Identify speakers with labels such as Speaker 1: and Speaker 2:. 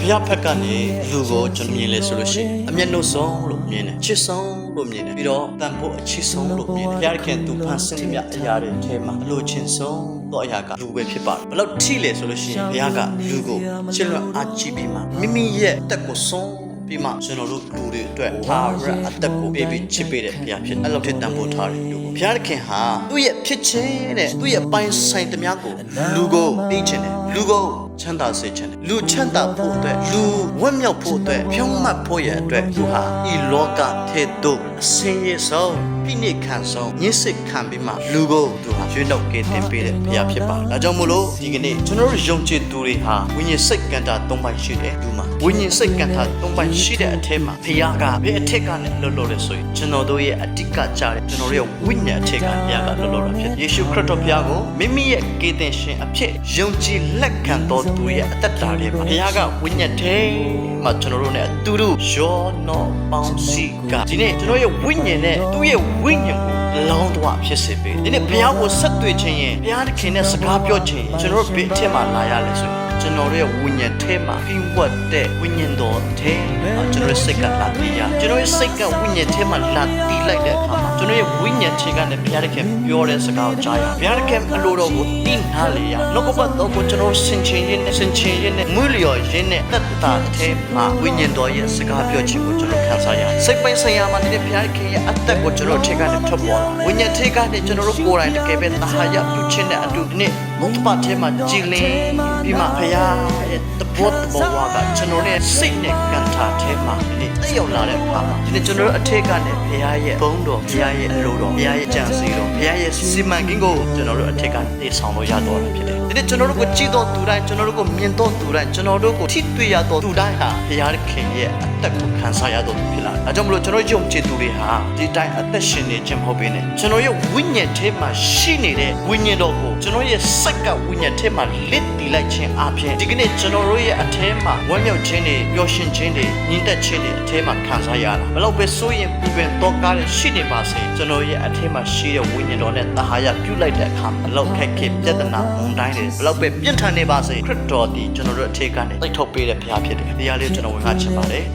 Speaker 1: ဖျားဖက်ကနေလူကိုကျွန်တော်မြင်လဲဆိုလို့ရှိရင်အမျက်နှုတ်ဆုံးလို့မြင်တယ်ချစ်ဆုံးလို့မြင်တယ်ပြီးတော့တန်ဖို့အချစ်ဆုံးလို့မြင်တယ်ဖျားခင်သူဖန်ဆင်းမြအရာတွေအထဲမှာအလိုချင်ဆုံးတော့အရာကလူပဲဖြစ်ပါတယ်ဘယ်လောက်ထိလဲဆိုလို့ရှိရင်ဘုရားကလူကိုချစ်လွတ်အားကြီးပြီးမှမိမိရဲ့အသက်ကိုဆုံးပြီးမှကျွန်တော်တို့လူတွေအတွက်အာရအသက်ကိုပေးပြီးချစ်ပေးတဲ့ဘုရားဖြစ်အဲ့လိုဖြစ်တန်ဖို့ထားတယ်လူကိုဘုရားခင်ဟာသူ့ရဲ့ဖြစ်ခြင်းတဲ့သူ့ရဲ့ပိုင်းဆိုင်သမျှကိုလူကိုသိချင်တယ်လူကိုချမ်းသာစေချင်တယ်လူချမ်းသာဖို့အတွက်လူဝတ်မြောက်ဖို့အတွက်ဖြောင့်မတ်ဖို့ရအတွက်သူဟာဤလောကထဲသို့အစင်းရဲဆုံးပြိနိခံဆုံးညစ်စစ်ခံပြီးမှလူကိုသူဟာရွေးနှုတ်ကယ်တင်ပေးတဲ့ဘုရားဖြစ်ပါတယ်ဒါကြောင့်မို့လို့ဒီကနေ့ကျွန်တော်တို့ယုံကြည်သူတွေဟာဝိညာဉ်စိတ်ကံတာ၃ပိုင်းရှိတယ်လူမှာဝိညာဉ်စိတ်ကံတာ၃ပိုင်းရှိတဲ့အထက်မှာဘုရားကဘယ်အထက်ကနဲ့လွတ်လို့လဲဆိုရင်ကျွန်တော်တို့ရဲ့အတိတ်ကကြားတဲ့ကျွန်တော်တို့ရဲ့ဝိညာဉ်အထက်ကဘုရားကလွတ်လို့တာဖြစ်ယေရှုခရစ်တော်ဘုရားကိုမိမိရဲ့ကယ်တင်ရှင်အဖြစ်ယုံကြည်လက်ခံတော်သူရဲ့အသက်တာတွေမှာဘုရားကဝိညာဉ်ထဲမှာကျွန်တော်တို့နဲ့အတူတူရောနောပေါင်းစည်းကဒီနေ့ကျွန်တော်ရဲ့ဝိညာဉ်နဲ့သူ့ရဲ့ဝိညာဉ်ကိုလောင်းတော့ဖြစ်စေပေးဒီနေ့ဘုရားကိုဆက်တွေ့ခြင်းရင်ဘုရားသခင်နဲ့စကားပြောခြင်းကျွန်တော်တို့ဘယ်အထက်မှာလာရလဲဆိုရင်ကျွန်တော်ရဲ့ဝိညာဉ်ထဲမှာပြီးဝတ်တဲ့ဝိညာဉ်တော်ထဲကျွန်တော်စိတ်ကလာတည်ရကျွန်တော်ရဲ့စိတ်ကဝိညာဉ်ထဲမှာလာတည်လိုက်တဲ့အခါမှာကျွန်တော်ရဲ့ဝိညာဉ်ထဲကနေဘုရားသခင်ပြောတဲ့စကားကိုကြားရဘုရားသခင်အလိုတော်ကိုသိနာလေရနောက်ကပတ်တော်ကိုကျွန်တော်ဆင်ခြင်ရင်းနဲ့မွေးလျော်ရင်းနဲ့သက်တာထဲမှာဝိညာဉ်တော်ရဲ့စကားပြောခြင်းကိုကျွန်တော်ခံစားရစိတ်ပိုင်းဆိုင်ရာမှာနေတဲ့ဘုရားသခင်ရဲ့အသက်ကိုကျွန်တော်ထဲကနေထွက်ပေါ်လာဝိညာဉ်ထဲကနေကျွန်တော်တို့ကိုယ်တိုင်တကယ်ပဲသဟာယပြုခြင်းနဲ့အတူဒီနေ့ဘုရားပတ်ထဲမှာကြည်လင်ပြီးမှဘုရားရဲ့တဘောဝါကကျွန်တော်ရဲ့စိတ်နဲ့ကံထားထဲမှာဒီနေ့တက်ရောက်လာတဲ့အခါမှာဒီနေ့ကျွန်တော်တို့အထက်ကနေဘုရားရဲ့ဘုန်းတော်ဘုရားရဲ့အလိုတော်ဘုရားရဲ့ကြံစည်တော်ဘုရားရဲ့စီမံကိန်းကိုကျွန်တော်တို့အထက်ကတည်ဆောင်လို့ရတော့တာဖြစ်တယ်ဒီနေ့ကျွန်တော်တို့ကိုကြည်တော်သူတိုင်းကျွန်တော်တို့ကိုမြင်တော်သူတိုင်းကျွန်တော်တို့ကိုထိတွေ့ရတော်သူတိုင်းဟာဘုရားခင်ရဲ့အသက်ကိုခံစားရတော်သူဖြစ်လာဒါကြောင့်မလို့ကျွန်တော်ယုံကြည်သူတွေဟာဒီတိုင်းအသက်ရှင်နေခြင်းမဟုတ်ဘဲနဲ့ကျွန်တော်ရဲ့ဝိညာဉ်ထဲမှာရှိနေတဲ့ဝိညာဉ်တော်ကိုကျွန်တော်ရဲ့စိတ်ကဝိညာဉ်ထဲမှာလစ်တည်လိုက်ခြင်းအပြင်ဒီကနေ့ကျွန်တော်တို့ရဲ့အထဲမှာဝမ်းမြောက်ခြင်းတွေပျော်ရွှင်ခြင်းတွေညီသက်ခြင်းတွေအထဲမှာခံစားရတာဘလို့ပဲစိုးရင်ပူပင်တော့ကားတဲ့ရှိနေပါစေကျွန်တော်ရဲ့အထဲမှာရှိတဲ့ဝိညာဉ်တော်နဲ့သဟာယပြုလိုက်တဲ့အခါဘလို့ခက်ခဲပြဿနာမုန်တိုင်းတွေဘလို့ပဲပြင်းထန်နေပါစေခရစ်တော်ဒီကျွန်တော်တို့အထဲကနေသိထုတ်ပေးတဲ့ဘုရားဖြစ်တယ်တရားလေးကျွန်တော်ဝင်ငါချင်ပါတယ်